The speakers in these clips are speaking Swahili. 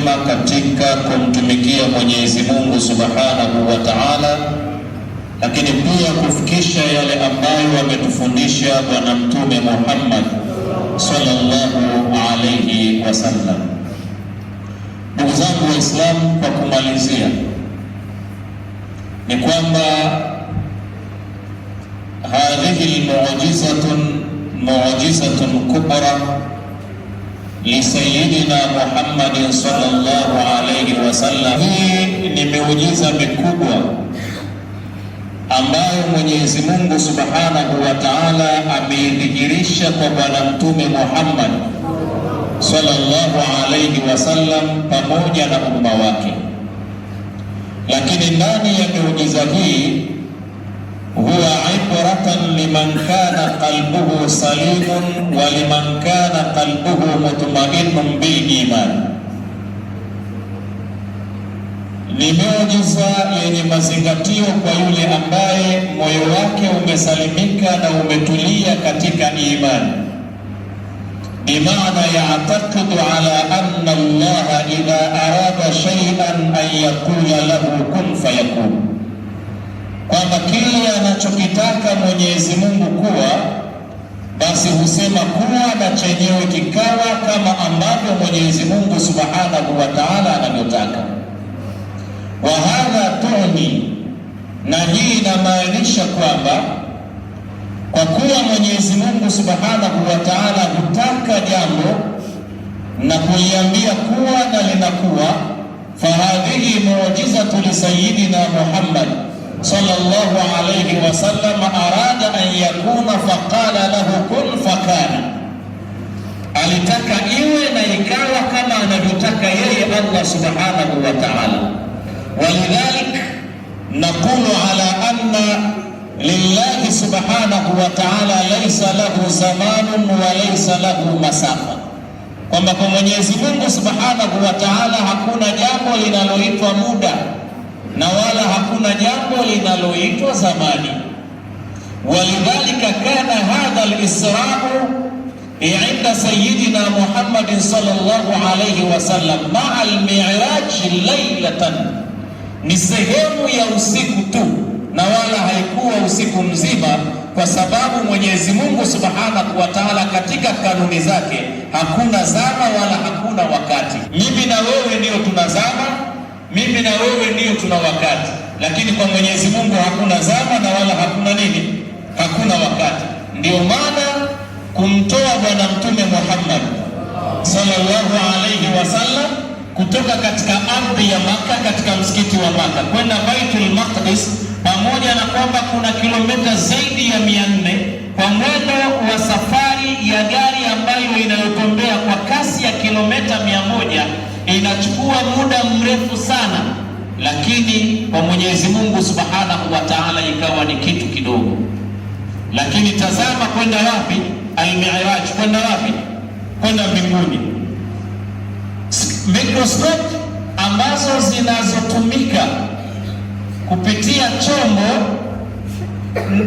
vyema katika kumtumikia Mwenyezi Mungu Subhanahu wa Ta'ala, lakini pia kufikisha yale ambayo ametufundisha Bwana Mtume Muhammad sallallahu alayhi wasallam. Ndugu zangu Waislamu, kwa kumalizia ni kwamba hadhihi mu'jizatun kubra li sayyidina Muhammadin sallallahu alayhi wasallam. Hii ni miujiza mikubwa ambayo Mwenyezi Mungu Subhanahu wa Ta'ala ameidhihirisha kwa Bwana Mtume Muhammad sallallahu alayhi wasallam pamoja na umma wake. Lakini ndani ya miujiza hii huwa ibratan liman kana qalbuhu salimun wa liman kana qalbuhu mutma'innun bil iman. Ni miujiza yenye mazingatio kwa yule ambaye moyo wake umesalimika na umetulia katika imani, bimaana ya'taqidu ala anna Allah idha arada shay'an an yaqula lahu kun fayakun, kwamba kile anachokitaka Mwenyezi Mungu kuwa, basi husema kuwa na chenyewe kikawa kama ambavyo Mwenyezi Mungu Subhanahu wa Ta'ala anavyotaka. Wa hadha tuni, na hii inamaanisha kwamba kwa kuwa Mwenyezi Mungu Subhanahu wa Ta'ala hutaka jambo na kuliambia kuwa na linakuwa, fahadhihi mu'jizatu li sayyidina Muhammad sallallahu alayhi wasallam arada an yakuna faqala lahu kun fakana. Alitaka iwe na ikawa kama anavyotaka yeye Allah Subhanahu wa Ta'ala. Walidhalik naqulu ala anna lillahi Subhanahu wa Ta'ala laysa lahu zamanun wa laysa lahu masafa, kwamba kwa Mwenyezi Mungu Subhanahu wa Ta'ala hakuna jambo linaloitwa muda na wala hakuna jambo linaloitwa zamani. Walidhalika kana hadha al-isra'u inda sayyidina Muhammad sallallahu alayhi wasallam ma'a al-mi'raj laylatan, ni sehemu ya usiku tu na wala haikuwa usiku mzima, kwa sababu Mwenyezi Mungu Subhanahu wa Ta'ala katika kanuni zake hakuna zama wala hakuna wakati. Mimi na wewe ndio tunazama, mimi na wewe ndio tuna wakati, lakini kwa Mwenyezi Mungu hakuna zama na wala hakuna nini? Hakuna wakati. Ndio maana kumtoa Bwana Mtume Muhammad sallallahu alayhi wasallam kutoka katika ardhi ya Maka, katika msikiti wa Maka kwenda Baitul Maqdis, pamoja na kwamba kuna kilomita zaidi ya 400 kwa mwendo wa safari ya gari ambayo inayotembea kwa kasi ya kilomita 100, inachukua muda mrefu sana, lakini kwa Mwenyezi Mungu Subhanahu wa Ta'ala ikawa ni kitu kidogo. Lakini tazama kwenda wapi? Al-Mi'raj, kwenda wapi? Kwenda mbinguni. Microscope ambazo zinazotumika kupitia chombo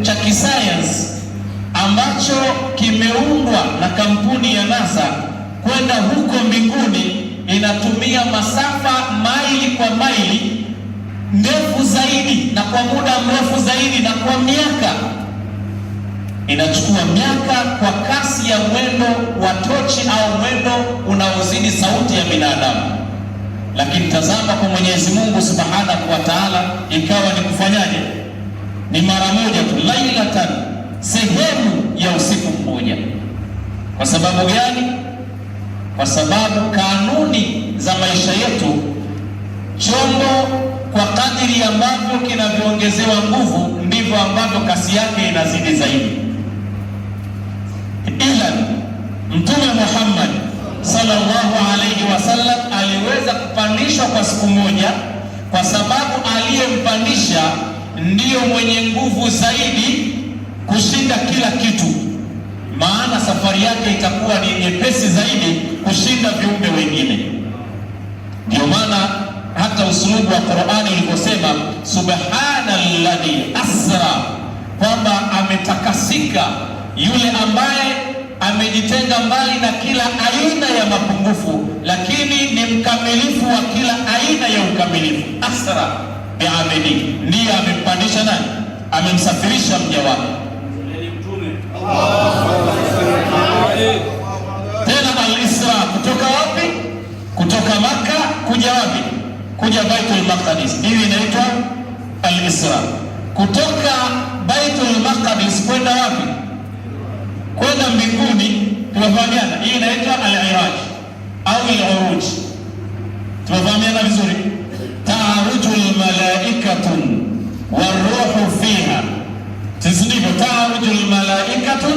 cha kisayansi ambacho kimeundwa na kampuni ya NASA kwenda huko mbinguni, inatumia masafa maili kwa maili ndefu zaidi na kwa muda mrefu zaidi, na kwa miaka inachukua miaka kwa kasi ya mwendo wa tochi au mwendo unaozidi sauti ya binadamu. Lakini tazama kwa Mwenyezi Mungu Subhanahu wa Ta'ala ikawa ni kufanyaje? Ni mara moja tu, lailatan, sehemu ya usiku mmoja. Kwa sababu gani? Kwa sababu kanuni za maisha yetu, chombo kwa kadiri ambavyo kinavyoongezewa nguvu ndivyo ambavyo kasi yake inazidi zaidi. Ila Mtume Muhammad sallallahu alayhi wasallam aliweza kupandishwa kwa siku moja, kwa sababu aliyempandisha ndiyo mwenye nguvu zaidi kushinda kila kitu, maana safari yake itakuwa ni nyepesi zaidi kushinda viumbe wengine. Ndio maana hata usulubu wa Qur'ani iliposema subhanalladhi asra, kwamba ametakasika yule ambaye amejitenga mbali na kila aina ya mapungufu, lakini ni mkamilifu asra bi'abdi, ndiye amempandisha nani? Amemsafirisha mja wake. Tena al-Isra kutoka wapi? Kutoka Makka kuja wapi? Kuja Baitul Maqdis. Hii inaitwa al-Isra. Kutoka Baitul Maqdis kwenda wapi? Kwenda mbinguni. Tunafahamiana, hii inaitwa al-Iraj au al-Uruj. Tunafahamiana vizuri. Ta'rujul malaikatu waruhu fiha. Tazidiko ta'rujul malaikatu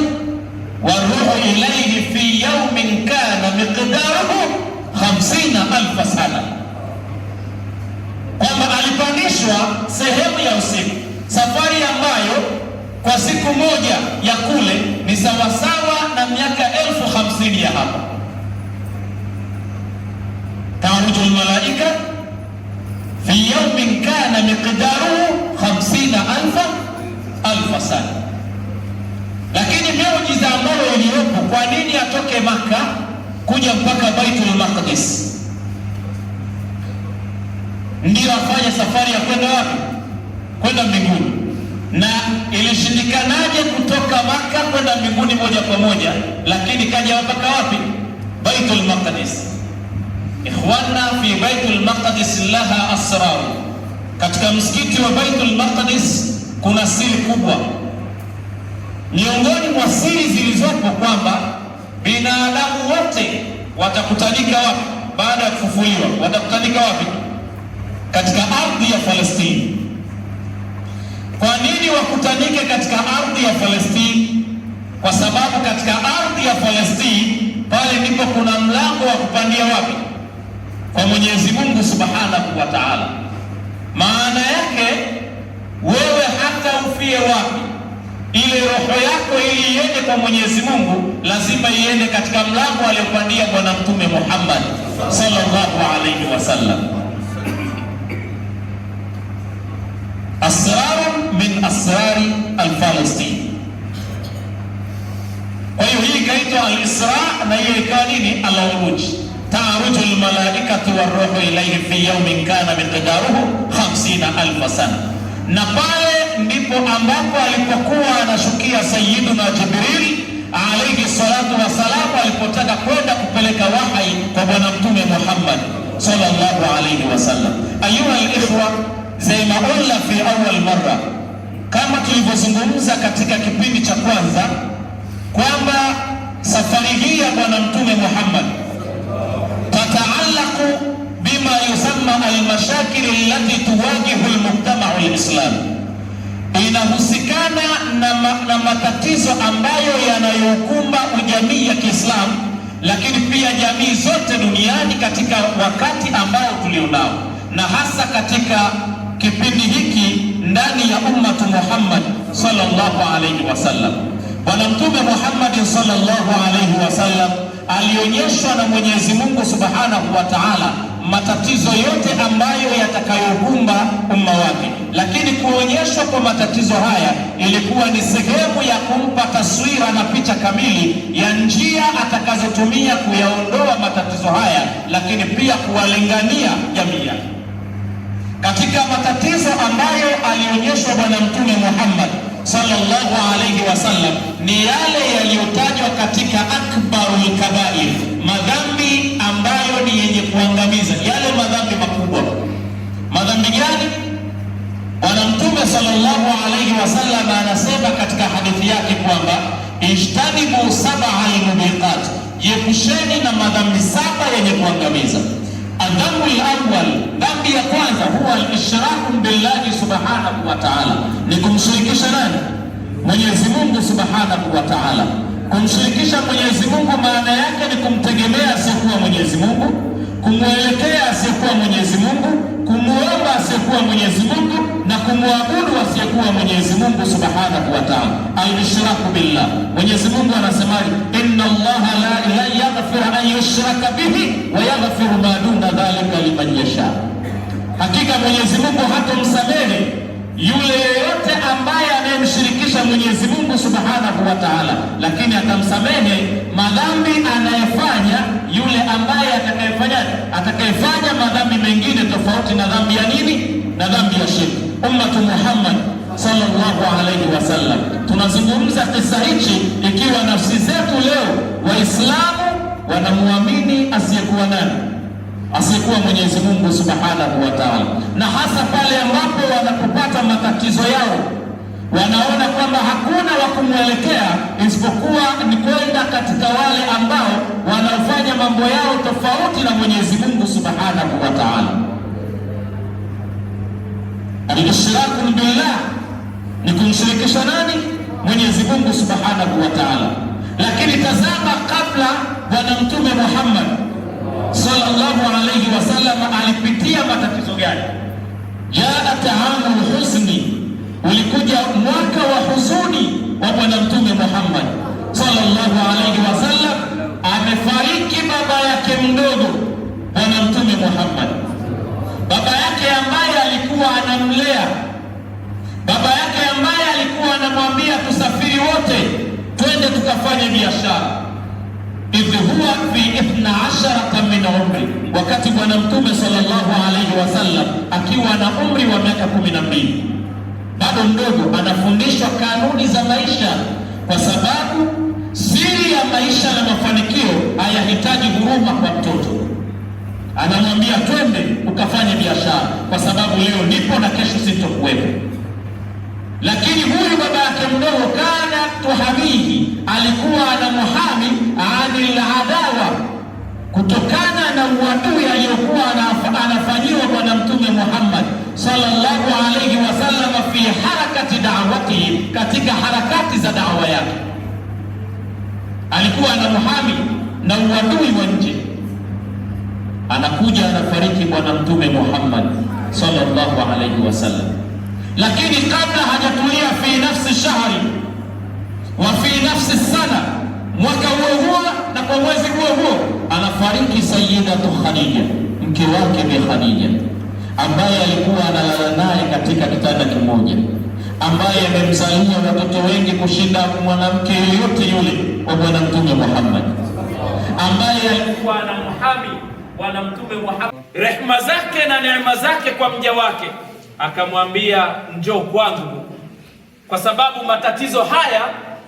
waruhu ilayhi fi yawmin kana miqdaruhu 50,000 sana. Kwamba alipandishwa sehemu ya usiku, safari ambayo kwa siku moja ya kule ni sawasawa na miaka 50,000 ya hapa. Ta'rujul malaika fi yawmin kana miqdaruhu 50,000 sana. Lakini miujiza ambayo iliyopo, kwa nini atoke Makka kuja mpaka Baitul Maqdis ndio afanye safari ya kwenda wapi? Kwenda mbinguni. Na ilishindikanaje kutoka Makka kwenda mbinguni moja kwa moja, lakini kaja mpaka wapi? Baitul Maqdis. Ikhwana, fi Baitul Maqdis laha asrar. Katika msikiti wa Baitul Maqdis kuna siri kubwa. Miongoni mwa siri zilizopo kwamba binadamu wote watakutanika wapi baada ya kufufuliwa? Watakutanika wapi? Katika ardhi ya Palestina. Kwa nini wakutanike katika ardhi ya Palestina? Kwa sababu katika ardhi ya Palestina pale ndipo kuna mlango wa kupandia wapi? Kwa Mwenyezi Mungu Subhanahu wa Ta'ala. Maana yake wewe hata ufie wapi, ile roho yako ili iende kwa Mwenyezi Mungu lazima iende katika mlango aliopandia Bwana Mtume Muhammad sallallahu alaihi wasallam. Asrar min asrari al-Palestine. Kwa hiyo hii ikaitwa al-Isra na hiyo ikawa nini? Al-Uruj. Ta'ruju al-malaikatu war-ruhu ilayhi fi yawmin kana miqdaruhu 50,000 sana. Na pale ndipo ambapo alipokuwa anashukia Sayyiduna Jibril alayhi salatu wasalam, alipotaka kwenda kupeleka wahyi kwa Bwana Mtume Muhammad sallallahu alayhi wasallam. Ayuha al-ikhwa, zai ma qulna fi awwal marra, kama tulivyozungumza katika kipindi cha kwanza kwamba safari hii ya Bwana Mtume Muhammad tataallaqu bima yusamma al-mashakil allati tuwajihu al-mujtama'u al-islami, inahusikana na matatizo ambayo yanayokumba jamii ya Kiislamu, lakini pia jamii zote duniani katika wakati ambao tulionao, na hasa katika kipindi hiki ndani ya ummatu Muhammad sallallahu alayhi wasallam. Bwana Mtume Muhammad sallallahu alayhi wasallam alionyeshwa na Mwenyezi Mungu Subhanahu wa Ta'ala matatizo yote ambayo yatakayokumba umma wake, lakini kuonyeshwa kwa matatizo haya ilikuwa ni sehemu ya kumpa taswira na picha kamili ya njia atakazotumia kuyaondoa matatizo haya, lakini pia kuwalingania jamii yake. Katika matatizo ambayo alionyeshwa Bwana Mtume Muhammad sallallahu alayhi wasallam ni yale yaliyotajwa katika akbarul kabair, madhambi ambayo ni yenye kuangamiza, yale madhambi makubwa. Madhambi gani? Bwana Mtume sallallahu alayhi wasallam anasema katika hadithi yake kwamba ijtanibu sab'al mubiqat, jiepusheni na madhambi 7 yenye kuangamiza. Adhabu al-awwal, dhambi ya kwanza, huwa al-ishraku billahi subhanahu wa ta'ala, ni kumshirikisha nani? Mwenyezi Mungu subhanahu wa ta'ala. Kumshirikisha Mwenyezi Mungu maana yake ni kumtegemea asiyekuwa Mwenyezi Mungu, kumwelekea asiyekuwa Mwenyezi Mungu, kumuomba asiyekuwa Mwenyezi Mungu, na kumwabudu asiyekuwa Mwenyezi Mungu subhanahu wa ta'ala. Al-ishraku billah, Mwenyezi Mungu anasemaje? Inna Allaha la yaghfiru an yushraka bihi wa yaghfiru ma duna dhalika liman yasha. Hakika Mwenyezi Mungu hatomsamehe yule yeyote ambaye anayemshirikisha Mwenyezi Mungu Subhanahu wa Ta'ala, lakini atamsamehe madhambi anayefanya yule ambaye atakayefanya madhambi mengine tofauti na dhambi ya nini? Na dhambi ya shirki. Ummatu Muhammad sallallahu alayhi wasallam, tunazungumza kisa hichi ikiwa nafsi zetu leo Waislamu wanamuamini asiyekuwa nani? Asiyekuwa Mwenyezi Mungu Subhanahu wa Ta'ala, na hasa pale ambapo wanapopata matatizo yao wanaona kwamba hakuna wa kumwelekea isipokuwa ni kwenda katika wale ambao wanaofanya mambo yao tofauti na Mwenyezi Mungu Subhanahu wa Ta'ala. Al-ishraku billah ni kumshirikisha nani? Mwenyezi Mungu Subhanahu wa Ta'ala. Lakini tazama, kabla Bwana Mtume Muhammad sallallahu alayhi wasallam alipitia matatizo gani? Jaat amul huzni, ulikuja mwaka wa huzuni wa Bwana Mtume Muhammad sallallahu alayhi wasallam. Amefariki baba yake mdogo Bwana Mtume Muhammad, baba yake ambaye alikuwa anamlea, baba yake ambaye alikuwa anamwambia tusafiri wote twende tukafanye biashara. Idh huwa fi 12 min umri, wakati Bwana Mtume sallallahu alayhi wasallam akiwa na umri wa miaka 12, bado mdogo, anafundishwa kanuni za maisha, kwa sababu siri ya maisha na mafanikio hayahitaji huruma kwa mtoto. Anamwambia twende ukafanye biashara, kwa sababu leo nipo na kesho sitokuwepo. Lakini huyu baba yake mdogo, kana tuhamihi, alikuwa anamuhami anil adawa, kutokana na uadui aliyokuwa anafanyiwa Bwana Mtume Muhammad sallallahu alayhi wasallam fi harakati da'watihi, katika harakati za da'wa yake. Alikuwa anamuhami na uadui wa nje. Anakuja anafariki Bwana Mtume Muhammad sallallahu alayhi wasallam, lakini kabla hajatulia fi nafsi shahri wa fi nafsi sana, mwaka huo na kwa mwezi huo anafariki Sayyidatu Khadija, mke wake Bi Khadija, ambaye alikuwa analala naye katika kitanda kimoja, ambaye amemzalia watoto wengi kushinda mwanamke yoyote yule wa Bwana Mtume Muhammad, ambaye alikuwa anamhami Bwana Mtume Muhammad, rehema zake na neema zake kwa mja wake. Akamwambia njoo kwangu, kwa sababu matatizo haya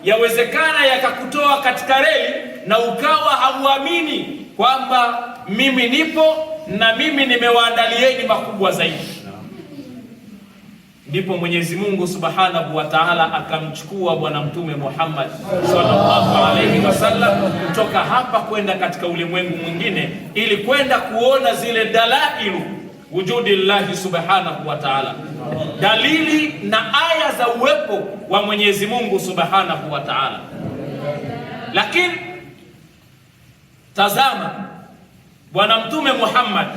yawezekana yakakutoa katika reli na ukawa hauamini kwamba mimi nipo na mimi nimewaandalieni makubwa zaidi. Ndipo Mwenyezi Mungu Subhanahu wa Ta'ala akamchukua Bwana Mtume Muhammad sallallahu alayhi wasallam kutoka hapa kwenda katika ulimwengu mwingine, ili kwenda kuona zile dalailu wujudillahi Subhanahu wa Ta'ala, dalili na aya za uwepo wa Mwenyezi Mungu Subhanahu wa Ta'ala. Lakini tazama, Bwana Mtume Muhammad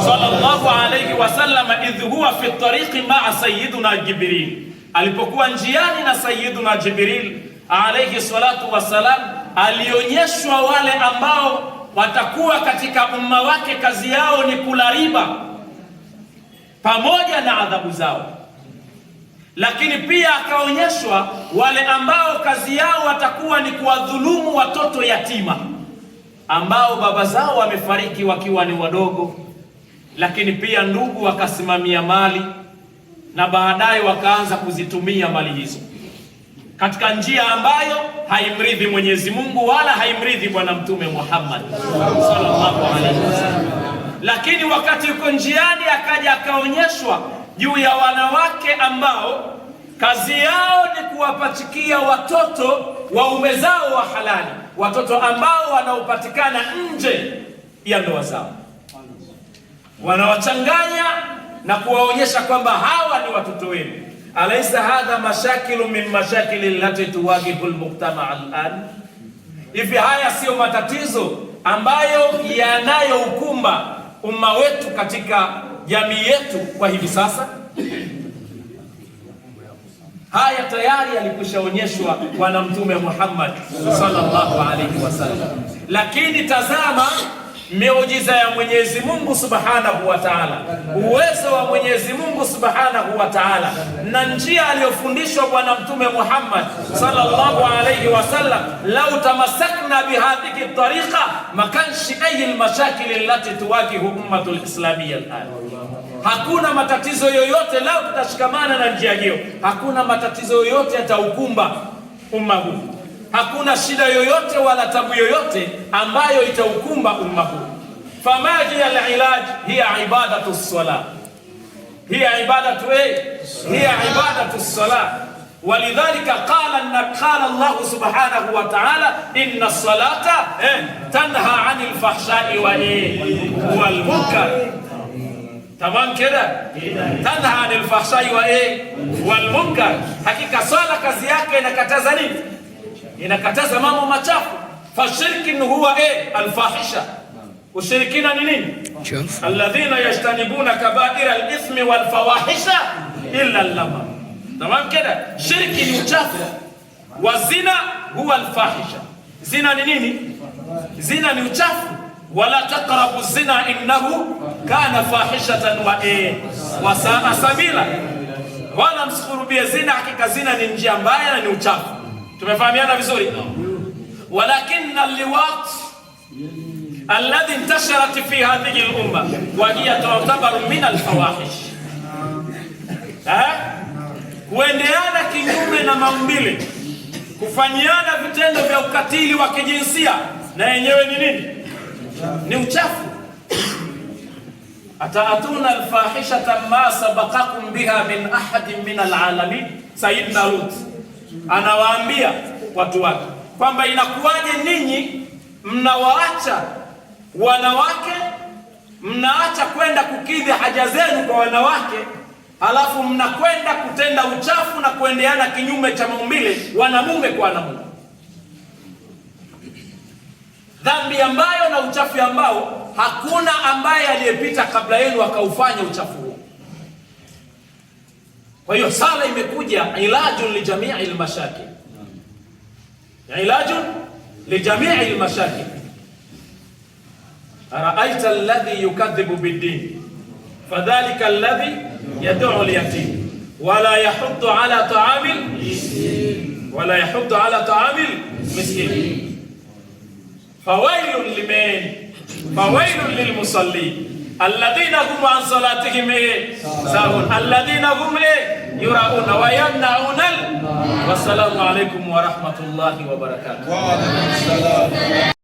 sallallahu alayhi wasallam, idh huwa fi tariqi ma'a sayyidina Jibril, alipokuwa njiani na sayyidina Jibril alayhi salatu wassalam, alionyeshwa wale ambao watakuwa katika umma wake kazi yao ni kula riba pamoja na adhabu zao. Lakini pia akaonyeshwa wale ambao kazi yao watakuwa ni kuwadhulumu watoto yatima ambao baba zao wamefariki wakiwa ni wadogo, lakini pia ndugu wakasimamia mali na baadaye wakaanza kuzitumia mali hizo katika njia ambayo haimridhi Mwenyezi Mungu wala haimridhi Bwana Mtume Muhammad sallallahu alaihi wasallam. Lakini wakati yuko njiani akaja akaonyeshwa juu ya wanawake ambao kazi yao ni kuwapachikia watoto waume zao wa halali, watoto ambao wanaopatikana nje ya ndoa zao, wanawachanganya na kuwaonyesha kwamba hawa ni watoto wenu. Alaysa hadha mashakilu min mashakili allati tuwajibu almujtama al'an? Hivi haya sio matatizo ambayo yanayoukumba umma wetu katika jamii yetu kwa hivi sasa? Haya tayari yalikwishaonyeshwa Bwana Mtume Muhammad sallallahu alaihi wasallam. Lakini tazama, miujiza ya Mwenyezi Mungu Subhanahu wa Ta'ala, uwezo wa Mwenyezi Mungu Subhanahu wa Ta'ala, na njia aliyofundishwa Bwana Mtume Muhammad sallallahu alayhi wasallam. Lau tamassakna bihadhihi tariqa makanshi ayi almashakil allati tuwajihu ummatul islamiyya al'an. Hakuna matatizo yoyote lao tutashikamana na njia hiyo, hakuna matatizo yoyote yataukumba umma huu, hakuna shida yoyote wala tabu yoyote ambayo itaukumba umma huu. Fama hiya al-ilaj hiya ibadatu as-salah, hiya ibadatu hiya ibadatu as-salah. Walidhalika qala Allah subhanahu wa ta'ala inna as-salata tanha 'anil fahsha'i wal munkar. Tamam kida, tanha 'anil fahsha'i wal munkar. Hakika swala kazi yake inakataza nini? Inakataza mambo machafu. Fashirki huwa alfahisha. Ushirikina ni nini? Alladhina yajtanibuna kaba'ira al-ithmi wal fawahisha illa al-lama. Tamam kida, shirki ni uchafu. Wa zina huwa alfahisha. Zina ni nini? Zina ni uchafu. Wala taqrabu zina innahu kana fahishatan wa sa'a sabila. Wala msikurubie zina, hakika zina ni njia mbaya na ni uchafu. Tumefahamiana vizuri? Walakin al-liwat alladhi intasharat fi hadhihi al-umma wa hiya tu'tabaru min al-fawahish. Kuendeana kinyume na maumbile, kufanyiana vitendo vya ukatili wa kijinsia, na yenyewe ni nini? Ni uchafu. Ataatuna al-fahishata ma sabaqakum biha min ahadin min al-alamin. Sayyidina Lut anawaambia watu wake kwamba inakuwaje ninyi mnawaacha wanawake, mnaacha kwenda kukidhi haja zenu kwa wanawake, halafu mnakwenda kutenda uchafu na kuendeana kinyume cha maumbile, wanamume kwa wanamume. Dhambi ambayo na uchafu ambao hakuna ambaye aliyepita kabla yenu akaufanya uchafu huo. Kwa hiyo sala imekuja ilajun li jami'il mashakil, ilajun li jami'il mashakil. Ara'aita alladhi yukadhibu bid-din fadhalika alladhi yad'u al-yatim wala yahuddu ala ta'amil miskin. Fawailun lilmusallin alladhina hum an salatihim sahun alladhina hum yura'una wa yamna'una. Wassalamu alaykum wa rahmatullahi wa barakatuh.